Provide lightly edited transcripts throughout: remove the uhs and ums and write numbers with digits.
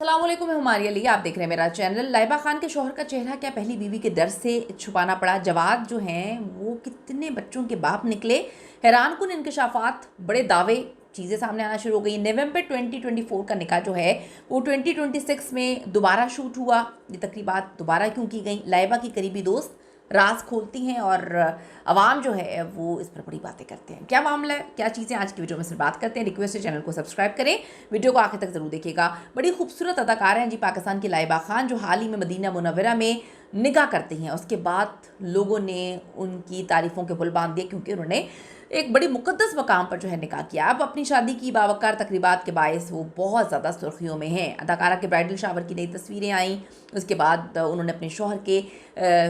अस्सलाम वालेकुम, मैं हमारी अली, आप देख रहे हैं मेरा चैनल। लाइबा खान के शौहर का चेहरा क्या पहली बीवी के डर से छुपाना पड़ा। जवाद जो हैं वो कितने बच्चों के बाप निकले। हैरानकुन इंकशाफात, बड़े दावे, चीज़ें सामने आना शुरू हो गई। नवंबर 2024 का निकाह जो है वो 2026 में दोबारा शूट हुआ। ये तकरीबात दोबारा क्यों की गई? लाइबा की करीबी दोस्त राज खोलती हैं और अवाम जो है वो इस पर बड़ी बातें करते हैं। क्या मामला है, क्या चीज़ें, आज की वीडियो में सिर्फ बात करते हैं। रिक्वेस्ट है चैनल को सब्सक्राइब करें, वीडियो को आखिर तक ज़रूर देखिएगा। बड़ी खूबसूरत अदाकार हैं जी पाकिस्तान की लाइबा खान, जो हाल ही में मदीना मुनव्वरा में निकाह करती हैं। उसके बाद लोगों ने उनकी तारीफ़ों के पुल बांध दिए क्योंकि उन्होंने एक बड़ी मुक़द्दस मकाम पर जो है निकाह किया। अब अपनी शादी की बावकार तकरीबात के बायस वो बहुत ज़्यादा सुर्खियों में हैं। अदाकारा के ब्राइडल शावर की नई तस्वीरें आईं। उसके बाद उन्होंने अपने शौहर के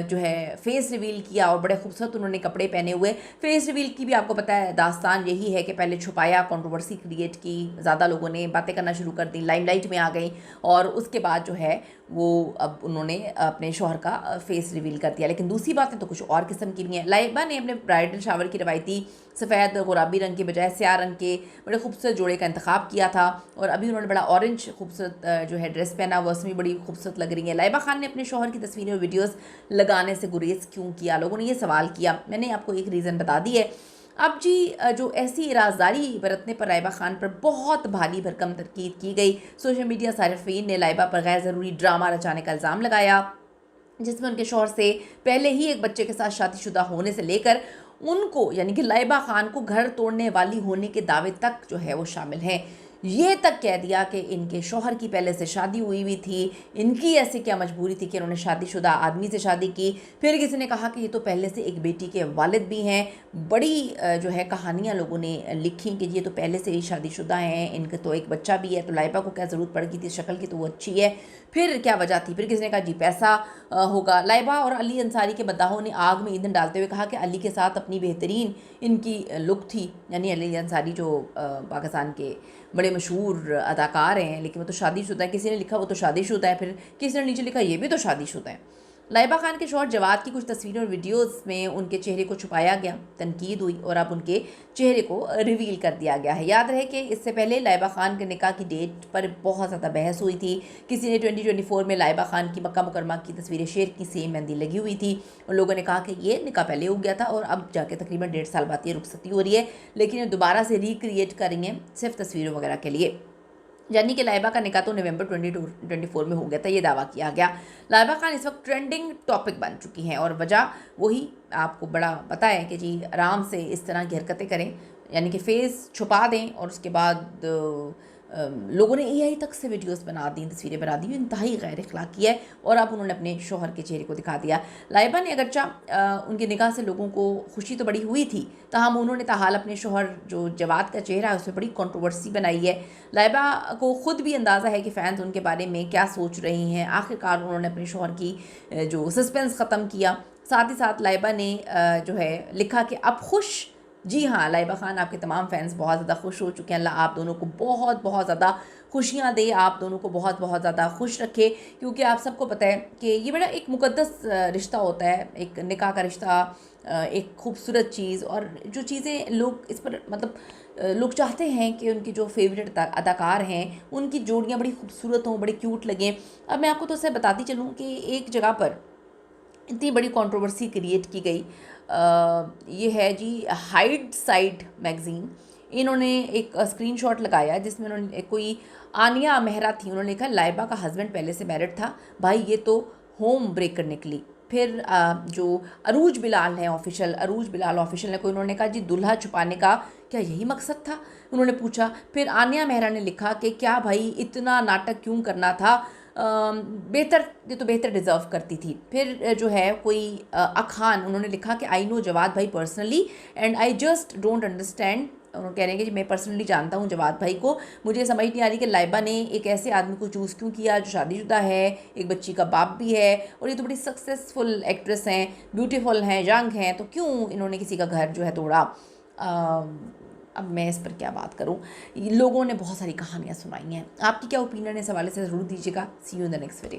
जो है फेस रिवील किया और बड़े खूबसूरत उन्होंने कपड़े पहने हुए। फेस रिवील की भी आपको पता है दास्तान यही है कि पहले छुपाया, कंट्रोवर्सी क्रिएट की, ज़्यादा लोगों ने बातें करना शुरू कर दी, लाइमलाइट में आ गई और उसके बाद जो है वो अब उन्होंने अपने शौहर का फेस रिवील कर दिया। लेकिन दूसरी बातें तो कुछ और किस्म की भी हैं। लाइबा ने अपने ब्राइडल शावर की रवायती सफ़ेद गुलाबी रंग के बजाय स्याह रंग के बड़े खूबसूरत जोड़े का इंतखाब किया था और अभी उन्होंने बड़ा ऑरेंज खूबसूरत जो है ड्रेस पहना, वो उसमें बड़ी खूबसूरत लग रही है। लाइबा खान ने अपने शौहर की तस्वीरें और वीडियोस लगाने से गुरेज क्यों किया? लोगों ने ये सवाल किया। मैंने आपको एक रीज़न बता दी है। अब जी जो ऐसी राजदारी बरतने पर लाइबा खान पर बहुत भारी भरकम तनकीद की गई। सोशल मीडिया सारिफीन ने लाइबा पर गैर ज़रूरी ड्रामा रचाने का इल्ज़ाम लगाया, जिसमें उनके शौहर से पहले ही एक बच्चे के साथ शादीशुदा होने से लेकर उनको यानी कि लाइबा खान को घर तोड़ने वाली होने के दावे तक जो है वो शामिल हैं। ये तक कह दिया कि इनके शौहर की पहले से शादी हुई थी, इनकी ऐसी क्या मजबूरी थी कि उन्होंने शादीशुदा आदमी से शादी की। फिर किसी ने कहा कि ये तो पहले से एक बेटी के वालिद भी हैं। बड़ी जो है कहानियाँ लोगों ने लिखी कि ये तो पहले से ही शादीशुदा हैं, इनके तो एक बच्चा भी है, तो लाइबा को क्या ज़रूरत पड़ गई थी, शक्ल की तो वो अच्छी है, फिर क्या वजह थी। फिर किसी ने कहा जी पैसा होगा। लाइबा और अली अंसारी के मद्दाहों ने आग में ईंधन डालते हुए कहा कि अली के साथ अपनी बेहतरीन इनकी लुक थी, यानी अली अंसारी जो पाकिस्तान के बड़े मशहूर अदाकार हैं, लेकिन वो तो शादीशुदा है। किसी ने लिखा वो तो शादीशुदा है, फिर किसी ने नीचे लिखा ये भी तो शादीशुदा है। लाइबा खान के शौहर जवाद की कुछ तस्वीरें और वीडियोस में उनके चेहरे को छुपाया गया, तनकीद हुई और अब उनके चेहरे को रिवील कर दिया गया है। याद रहे कि इससे पहले लाइबा खान के निकाह की डेट पर बहुत ज़्यादा बहस हुई थी। किसी ने 2024 में लाइबा खान की मक्का मुकरमा की तस्वीरें शेयर की, सेम मेहंदी लगी हुई थी और लोगों ने कहा कि ये निकाह पहले हो गया था और अब जाके तकरीबन 1.5 साल बाद ये रुखसती हो रही है, लेकिन ये दोबारा से रिक्रिएट कर रही हैं सिर्फ तस्वीरों वगैरह के लिए। यानी कि लाइबा का निकाह तो नवंबर 2024 में हो गया था, ये दावा किया गया। लाइबा खान इस वक्त ट्रेंडिंग टॉपिक बन चुकी हैं और वजह वही आपको बड़ा पता है कि जी आराम से इस तरह की हरकतें करें, यानी कि फेस छुपा दें और उसके बाद लोगों ने एआई तक से वीडियोस बना दी, तस्वीरें बना दी, इंतहाई गैर अखलाकी है और अब उन्होंने अपने शौहर के चेहरे को दिखा दिया। लाइबा ने अगरचा उनके निकाह से लोगों को खुशी तो बड़ी हुई थी, ताहम उन्होंने ताहाल अपने शौहर जो जवाद का चेहरा है उसमें बड़ी कंट्रोवर्सी बनाई है। लाइबा को ख़ुद भी अंदाज़ा है कि फ़ैन्स उनके बारे में क्या सोच रही हैं। आखिरकार उन्होंने अपने शौहर की जो सस्पेंस ख़त्म किया। साथ ही साथ लाइबा ने जो है लिखा कि अब खुश, जी हाँ लाइबा खान, आपके तमाम फैंस बहुत ज़्यादा खुश हो चुके हैं। अल्लाह आप दोनों को बहुत बहुत ज़्यादा खुशियाँ दे, आप दोनों को बहुत बहुत ज़्यादा खुश रखे, क्योंकि आप सबको पता है कि ये बड़ा एक मुक़द्दस रिश्ता होता है, एक निकाह का रिश्ता, एक खूबसूरत चीज़। और जो चीज़ें लोग इस पर मतलब लोग चाहते हैं कि उनकी जो फेवरेट अदाकार हैं उनकी जोड़ियाँ बड़ी खूबसूरत हों, बड़ी क्यूट लगें। अब मैं आपको तो उससे बताती चलूँ कि एक जगह पर इतनी बड़ी कंट्रोवर्सी क्रिएट की गई। ये है जी हाइड साइड मैगज़ीन, इन्होंने एक स्क्रीनशॉट लगाया जिसमें उन्होंने कोई आनिया मेहरा थी, उन्होंने लिखा लाइबा का हस्बैंड पहले से मैरिड था, भाई ये तो होम ब्रेकर निकली। फिर जो अरूज बिलाल हैं ऑफिशियल, अरूज बिलाल ऑफिशियल ने कोई, उन्होंने कहा जी दुल्हा छुपाने का क्या यही मकसद था, उन्होंने पूछा। फिर आनिया मेहरा ने लिखा कि क्या भाई इतना नाटक क्यों करना था, बेहतर, ये तो बेहतर डिज़र्व करती थी। फिर जो है कोई अखान, उन्होंने लिखा कि आई नो जवाद भाई personally and I just don't understand, उन्होंने कह रहे हैं कि मैं पर्सनली जानता हूँ जवाद भाई को, मुझे समझ नहीं आ रही कि लाइबा ने एक ऐसे आदमी को चूज़ क्यों किया जो शादीशुदा है, एक बच्ची का बाप भी है और ये तो बड़ी सक्सेसफुल एक्ट्रेस हैं, ब्यूटीफुल हैं, यंग हैं, तो क्यों इन्होंने किसी का घर जो है तोड़ा। अब मैं इस पर क्या बात करूं, लोगों ने बहुत सारी कहानियां सुनाई हैं। आपकी क्या ओपिनियन है इस हवाले से ज़रूर दीजिएगा। See you in the next video.